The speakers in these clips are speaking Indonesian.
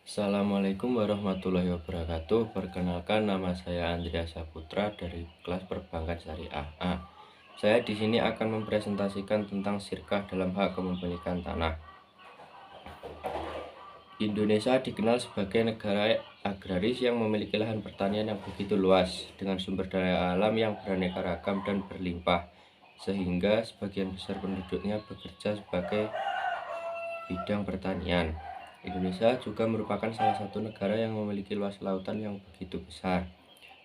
Assalamualaikum warahmatullahi wabarakatuh. Perkenalkan, nama saya Andreas Saputra dari kelas Perbankan Syariah A. Saya di sini akan mempresentasikan tentang syirkah dalam hak kepemilikan tanah. Indonesia dikenal sebagai negara agraris yang memiliki lahan pertanian yang begitu luas dengan sumber daya alam yang beraneka ragam dan berlimpah, sehingga sebagian besar penduduknya bekerja sebagai bidang pertanian. Indonesia juga merupakan salah satu negara yang memiliki luas lautan yang begitu besar.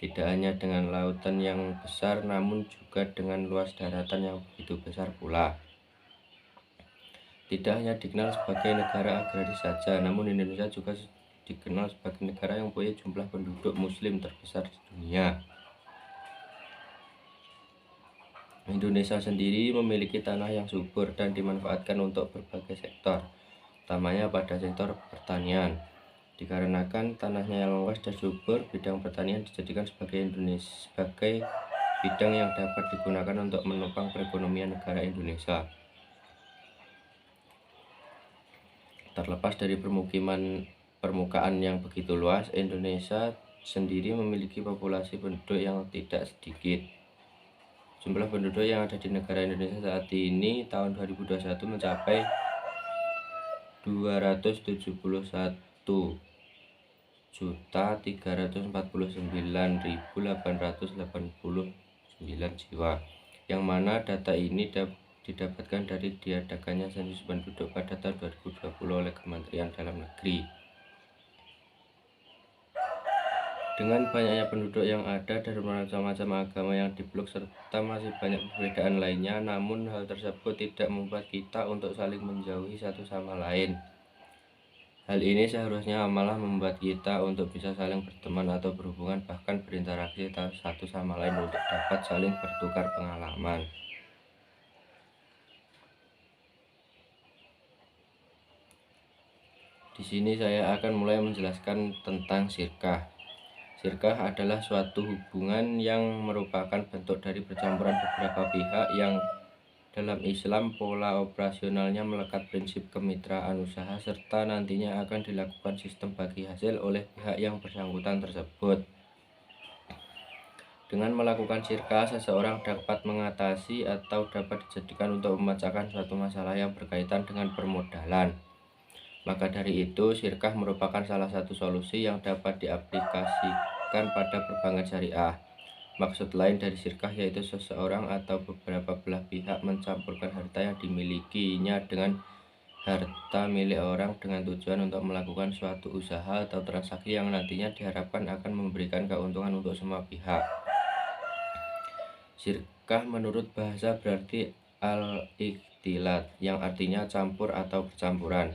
Tidak hanya dengan lautan yang besar, namun juga dengan luas daratan yang begitu besar pula. Tidak hanya dikenal sebagai negara agraris saja, namun Indonesia juga dikenal sebagai negara yang mempunyai jumlah penduduk muslim terbesar di dunia. Indonesia sendiri memiliki tanah yang subur dan dimanfaatkan untuk berbagai sektor, utamanya pada sektor pertanian. Dikarenakan tanahnya yang luas dan subur, bidang pertanian dijadikan sebagai bidang yang dapat digunakan untuk menopang perekonomian negara Indonesia. Terlepas dari permukaan yang begitu luas, Indonesia sendiri memiliki populasi penduduk yang tidak sedikit. Jumlah penduduk yang ada di negara Indonesia saat ini tahun 2021 mencapai 271.349.889 jiwa, yang mana data ini didapatkan dari diadakannya sensus penduduk pada tahun 2020 oleh Kementerian Dalam Negeri. Dengan banyaknya penduduk yang ada dari macam-macam agama yang dipeluk serta masih banyak perbedaan lainnya, namun hal tersebut tidak membuat kita untuk saling menjauhi satu sama lain. Hal ini seharusnya malah membuat kita untuk bisa saling berteman atau berhubungan, bahkan berinteraksi satu sama lain untuk dapat saling bertukar pengalaman. Di sini saya akan mulai menjelaskan tentang syirkah. Syirkah adalah suatu hubungan yang merupakan bentuk dari percampuran beberapa pihak yang dalam Islam pola operasionalnya melekat prinsip kemitraan usaha serta nantinya akan dilakukan sistem bagi hasil oleh pihak yang bersangkutan tersebut. Dengan melakukan syirkah, seseorang dapat mengatasi atau dapat dijadikan untuk memecahkan suatu masalah yang berkaitan dengan permodalan. Maka dari itu, syirkah merupakan salah satu solusi yang dapat diaplikasikan pada perbankan syariah. Maksud lain dari syirkah yaitu seseorang atau beberapa belah pihak mencampurkan harta yang dimilikinya dengan harta milik orang dengan tujuan untuk melakukan suatu usaha atau transaksi yang nantinya diharapkan akan memberikan keuntungan untuk semua pihak. Syirkah menurut bahasa berarti al-ikhtilat, yang artinya campur atau bercampuran.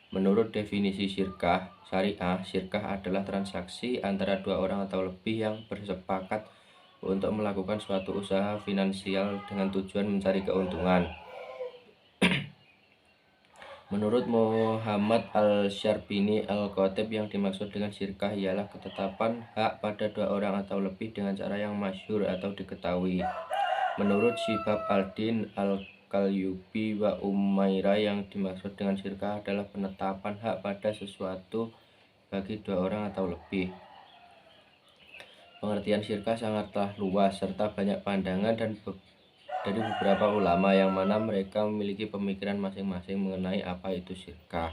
Menurut definisi syirkah syariah, syirkah adalah transaksi antara dua orang atau lebih yang bersepakat untuk melakukan suatu usaha finansial dengan tujuan mencari keuntungan. Menurut Muhammad Al-Syarbini Al-Khatib, yang dimaksud dengan syirkah ialah ketetapan hak pada dua orang atau lebih dengan cara yang masyhur atau diketahui. Menurut Syibab Al-Din Al-Qalyubi wa Umairah, yang dimaksud dengan syirkah adalah penetapan hak pada sesuatu bagi dua orang atau lebih. Pengertian syirkah sangatlah luas serta banyak pandangan dari beberapa ulama, yang mana mereka memiliki pemikiran masing-masing mengenai apa itu syirkah.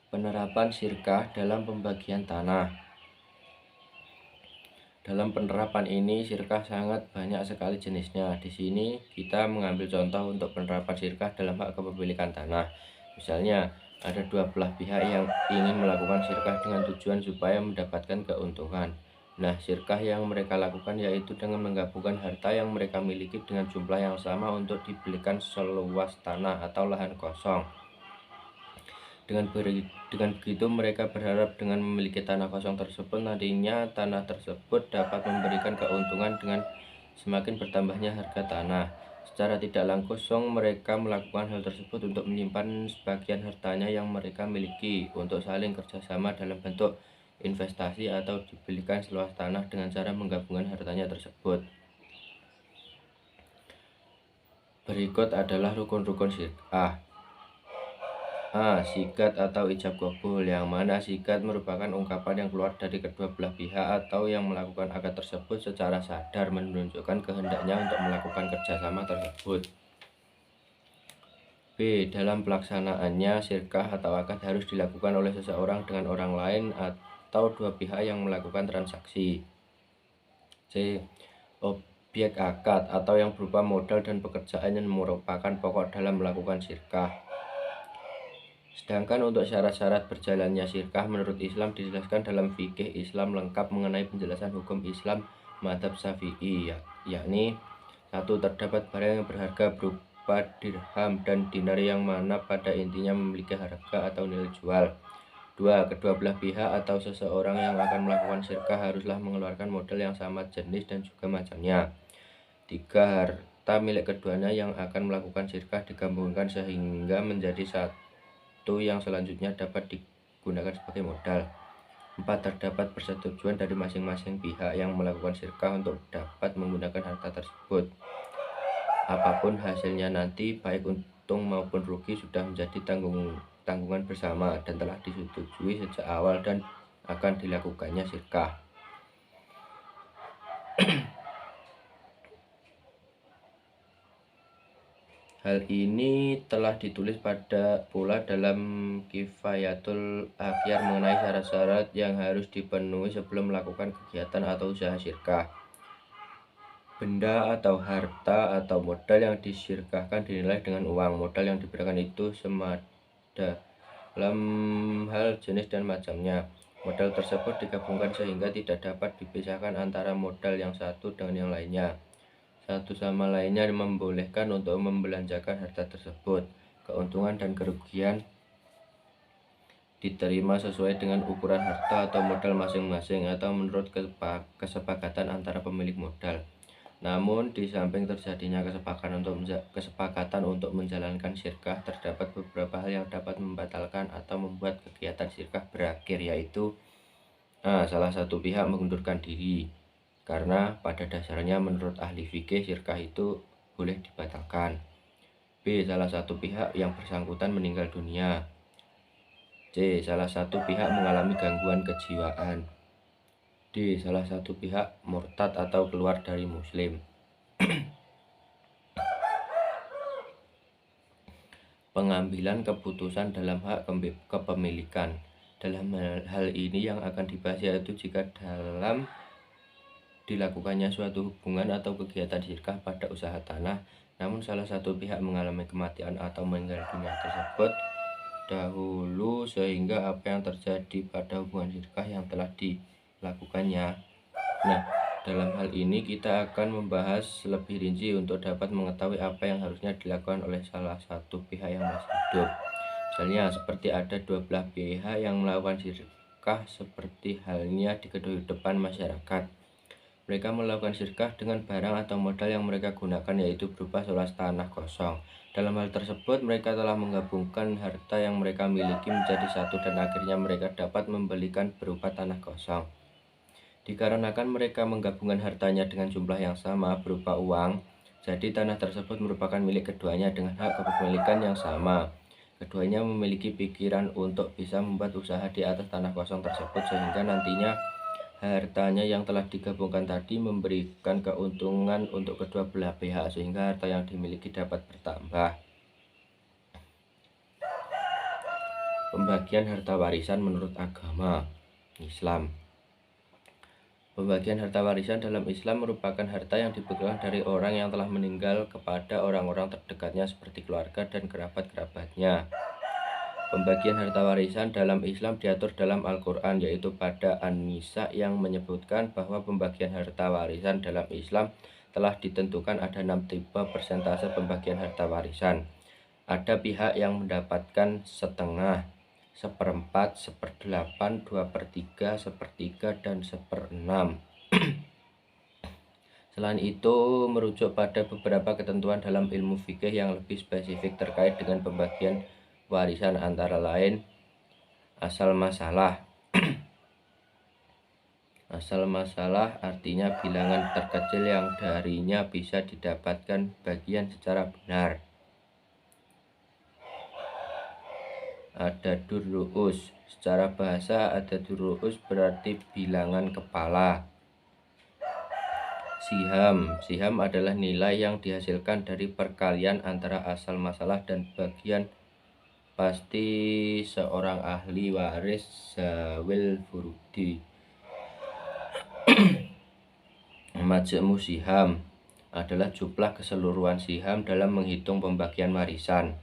Penerapan syirkah dalam pembagian tanah. Dalam penerapan ini, syirkah sangat banyak sekali jenisnya. Di sini kita mengambil contoh untuk penerapan syirkah dalam hak kepemilikan tanah. Misalnya, ada dua belah pihak yang ingin melakukan syirkah dengan tujuan supaya mendapatkan keuntungan. Nah, syirkah yang mereka lakukan yaitu dengan menggabungkan harta yang mereka miliki dengan jumlah yang sama untuk dibelikan seluas tanah atau lahan kosong. Dengan begitu mereka berharap dengan memiliki tanah kosong tersebut nantinya tanah tersebut dapat memberikan keuntungan dengan semakin bertambahnya harga tanah. Secara tidak langsung mereka melakukan hal tersebut untuk menyimpan sebagian hartanya yang mereka miliki untuk saling kerjasama dalam bentuk investasi atau dibelikan seluas tanah dengan cara menggabungkan hartanya tersebut. Berikut adalah rukun-rukun syirkah. A. Sigat atau ijab kabul, yang mana sigat merupakan ungkapan yang keluar dari kedua belah pihak atau yang melakukan akad tersebut secara sadar menunjukkan kehendaknya untuk melakukan kerjasama tersebut. B. Dalam pelaksanaannya, sirkah atau akad harus dilakukan oleh seseorang dengan orang lain atau dua pihak yang melakukan transaksi. C. Objek akad atau yang berupa modal dan pekerjaan yang merupakan pokok dalam melakukan sirkah. Sedangkan untuk syarat-syarat berjalannya sirkah menurut Islam dijelaskan dalam fikih Islam lengkap mengenai penjelasan hukum Islam mazhab Syafi'i, yakni 1. Terdapat barang yang berharga berupa dirham dan dinar yang mana pada intinya memiliki harga atau nilai jual. 2. Kedua belah pihak atau seseorang yang akan melakukan sirkah haruslah mengeluarkan modal yang sama jenis dan juga macamnya. 3. Harta milik keduanya yang akan melakukan sirkah digabungkan sehingga menjadi satu yang selanjutnya dapat digunakan sebagai modal. 4. Terdapat persetujuan dari masing-masing pihak yang melakukan sirkah untuk dapat menggunakan harta tersebut. Apapun hasilnya nanti, baik untung maupun rugi, sudah menjadi tanggungan bersama dan telah disetujui sejak awal dan akan dilakukannya sirkah. Hal ini telah ditulis pula dalam Kifayatul Akhyar mengenai syarat-syarat yang harus dipenuhi sebelum melakukan kegiatan atau usaha sirkah. Benda atau harta atau modal yang disirkahkan dinilai dengan uang. Modal yang diberikan itu semada dalam hal jenis dan macamnya. Modal tersebut digabungkan sehingga tidak dapat dipisahkan antara modal yang satu dengan yang lainnya. Satu sama lainnya membolehkan untuk membelanjakan harta tersebut. Keuntungan dan kerugian diterima sesuai dengan ukuran harta atau modal masing-masing atau menurut kesepakatan antara pemilik modal. Namun, di samping terjadinya kesepakatan untuk menjalankan sirkah, terdapat beberapa hal yang dapat membatalkan atau membuat kegiatan sirkah berakhir, yaitu A. Salah satu pihak mengundurkan diri, karena pada dasarnya menurut ahli fikih sirkah itu boleh dibatalkan. B. Salah satu pihak yang bersangkutan meninggal dunia. C. Salah satu pihak mengalami gangguan kejiwaan. D. Salah satu pihak murtad atau keluar dari muslim. Pengambilan keputusan dalam hak kepemilikan. Dalam hal ini yang akan dibahas yaitu jika dalam dilakukannya suatu hubungan atau kegiatan sirkah pada usaha tanah, namun salah satu pihak mengalami kematian atau meninggal dunia tersebut dahulu, sehingga apa yang terjadi pada hubungan sirkah yang telah dilakukannya. Nah, dalam hal ini kita akan membahas lebih rinci untuk dapat mengetahui apa yang harusnya dilakukan oleh salah satu pihak yang masih hidup. Misalnya seperti ada dua belah pihak yang melakukan sirkah seperti halnya di kehidupan masyarakat. Mereka melakukan sirkah dengan barang atau modal yang mereka gunakan, yaitu berupa seluas tanah kosong. Dalam hal tersebut, mereka telah menggabungkan harta yang mereka miliki menjadi satu dan akhirnya mereka dapat membelikan berupa tanah kosong. Dikarenakan mereka menggabungkan hartanya dengan jumlah yang sama berupa uang, jadi tanah tersebut merupakan milik keduanya dengan hak kepemilikan yang sama. Keduanya memiliki pikiran untuk bisa membuat usaha di atas tanah kosong tersebut, sehingga nantinya hartanya yang telah digabungkan tadi memberikan keuntungan untuk kedua belah pihak, sehingga harta yang dimiliki dapat bertambah. Pembagian harta warisan menurut agama Islam. Pembagian harta warisan dalam Islam merupakan harta yang diberikan dari orang yang telah meninggal kepada orang-orang terdekatnya seperti keluarga dan kerabat-kerabatnya. Pembagian harta warisan dalam Islam diatur dalam Al-Quran, yaitu pada An-Nisa yang menyebutkan bahwa pembagian harta warisan dalam Islam telah ditentukan ada 6 tipe persentase pembagian harta warisan. Ada pihak yang mendapatkan setengah, seperempat, seperdelapan, 2/3, sepertiga, dan 1/6. Selain itu, merujuk pada beberapa ketentuan dalam ilmu fikih yang lebih spesifik terkait dengan pembagian warisan, antara lain asal masalah. Asal masalah artinya bilangan terkecil yang darinya bisa didapatkan bagian secara benar. adadur ru'us. Secara bahasa adadur ru'us berarti bilangan kepala. Siham adalah nilai yang dihasilkan dari perkalian antara asal masalah dan bagian pasti seorang ahli waris zawil furudi. Majmu siham adalah jumlah keseluruhan siham dalam menghitung pembagian warisan.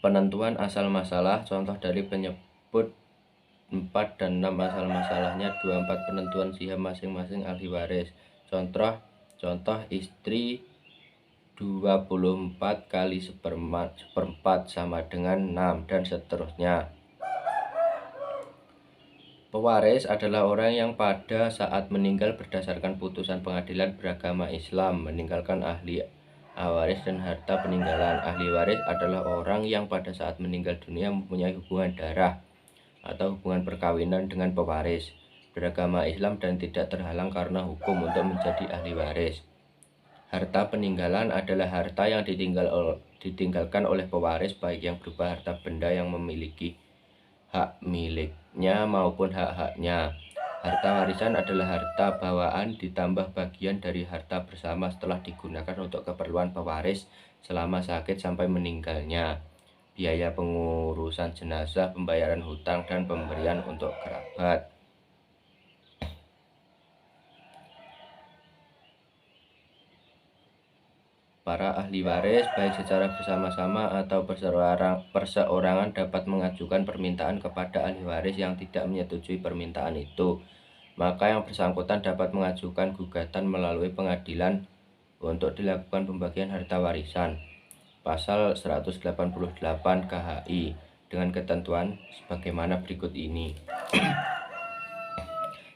Penentuan asal masalah, contoh dari penyebut 4 dan 6 asal masalahnya 24 penentuan siham masing-masing ahli waris. Contoh istri 24 kali seperempat sama dengan 6 dan seterusnya. Pewaris adalah orang yang pada saat meninggal berdasarkan putusan pengadilan beragama Islam meninggalkan ahli waris dan harta peninggalan. Ahli waris adalah orang yang pada saat meninggal dunia mempunyai hubungan darah atau hubungan perkawinan dengan pewaris beragama Islam dan tidak terhalang karena hukum untuk menjadi ahli waris. Harta peninggalan adalah harta yang ditinggalkan oleh pewaris, baik yang berupa harta benda yang memiliki hak miliknya maupun hak-haknya. Harta warisan adalah harta bawaan ditambah bagian dari harta bersama setelah digunakan untuk keperluan pewaris selama sakit sampai meninggalnya, biaya pengurusan jenazah, pembayaran hutang, dan pemberian untuk kerabat. Para ahli waris baik secara bersama-sama atau perseorangan dapat mengajukan permintaan kepada ahli waris yang tidak menyetujui permintaan itu. Maka yang bersangkutan dapat mengajukan gugatan melalui pengadilan untuk dilakukan pembagian harta warisan. Pasal 188 KHI dengan ketentuan sebagaimana berikut ini.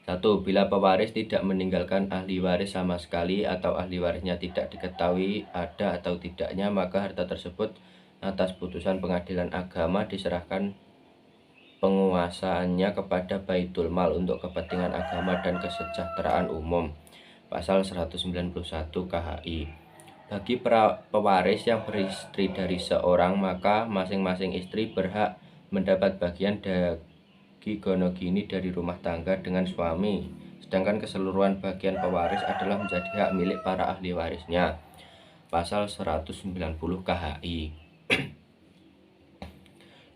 1. Bila pewaris tidak meninggalkan ahli waris sama sekali atau ahli warisnya tidak diketahui ada atau tidaknya, maka harta tersebut atas putusan pengadilan agama diserahkan penguasaannya kepada Baitul Mal untuk kepentingan agama dan kesejahteraan umum. Pasal 191 KHI. Bagi pewaris yang beristri dari seorang, maka masing-masing istri berhak mendapat bagian gonogini dari rumah tangga dengan suami, sedangkan keseluruhan bagian pewaris adalah menjadi hak milik para ahli warisnya. Pasal 190 KHI.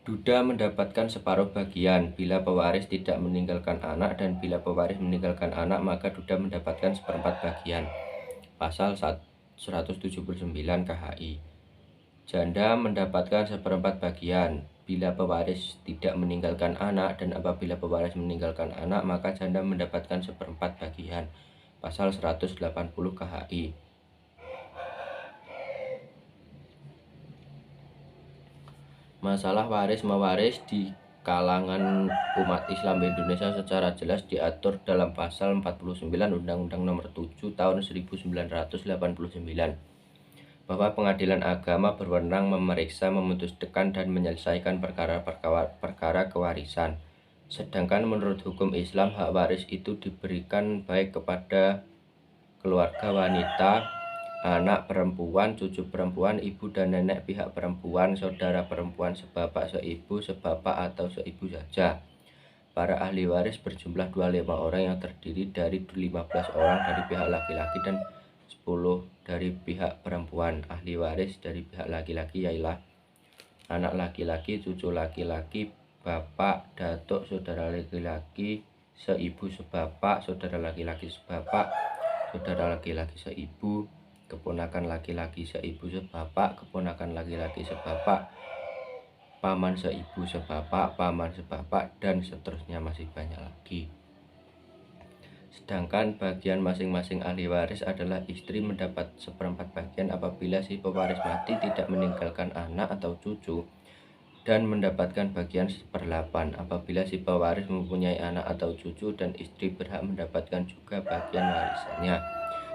Duda mendapatkan separuh bagian bila pewaris tidak meninggalkan anak, dan bila pewaris meninggalkan anak maka duda mendapatkan seperempat bagian. Pasal 179 KHI. Janda mendapatkan seperempat bagian bila pewaris tidak meninggalkan anak, dan apabila pewaris meninggalkan anak maka janda mendapatkan seperempat bagian. Pasal 180 KHI. Masalah waris-mewaris di kalangan umat Islam Indonesia secara jelas diatur dalam pasal 49 Undang-Undang Nomor 7 Tahun 1989, bahwa pengadilan agama berwenang memeriksa, memutuskan, dan menyelesaikan perkara kewarisan. Sedangkan menurut hukum Islam, hak waris itu diberikan baik kepada keluarga wanita, anak perempuan, cucu perempuan, ibu dan nenek pihak perempuan, saudara perempuan sebapak, seibu, sebapak, atau seibu saja. Para ahli waris berjumlah 25 orang yang terdiri dari 15 orang dari pihak laki-laki dan 10 dari pihak perempuan. Ahli waris dari pihak laki-laki ialah anak laki-laki, cucu laki-laki, bapak, datuk, saudara laki-laki, seibu, sebapak, saudara laki-laki sebapak, saudara laki-laki seibu, keponakan laki-laki seibu sebapak, keponakan laki-laki sebapak, paman seibu sebapak, paman sebapak, dan seterusnya, masih banyak lagi. Sedangkan bagian masing-masing ahli waris adalah istri mendapat seperempat bagian apabila si pewaris mati tidak meninggalkan anak atau cucu, dan mendapatkan bagian 1/8 apabila si pewaris mempunyai anak atau cucu, dan istri berhak mendapatkan juga bagian warisannya.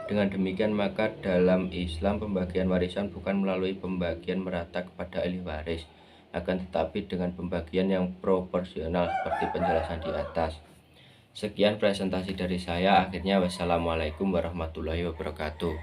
Dengan demikian, maka dalam Islam pembagian warisan bukan melalui pembagian merata kepada ahli waris, akan tetapi dengan pembagian yang proporsional seperti penjelasan di atas. Sekian presentasi dari saya. Akhirnya, wassalamualaikum warahmatullahi wabarakatuh.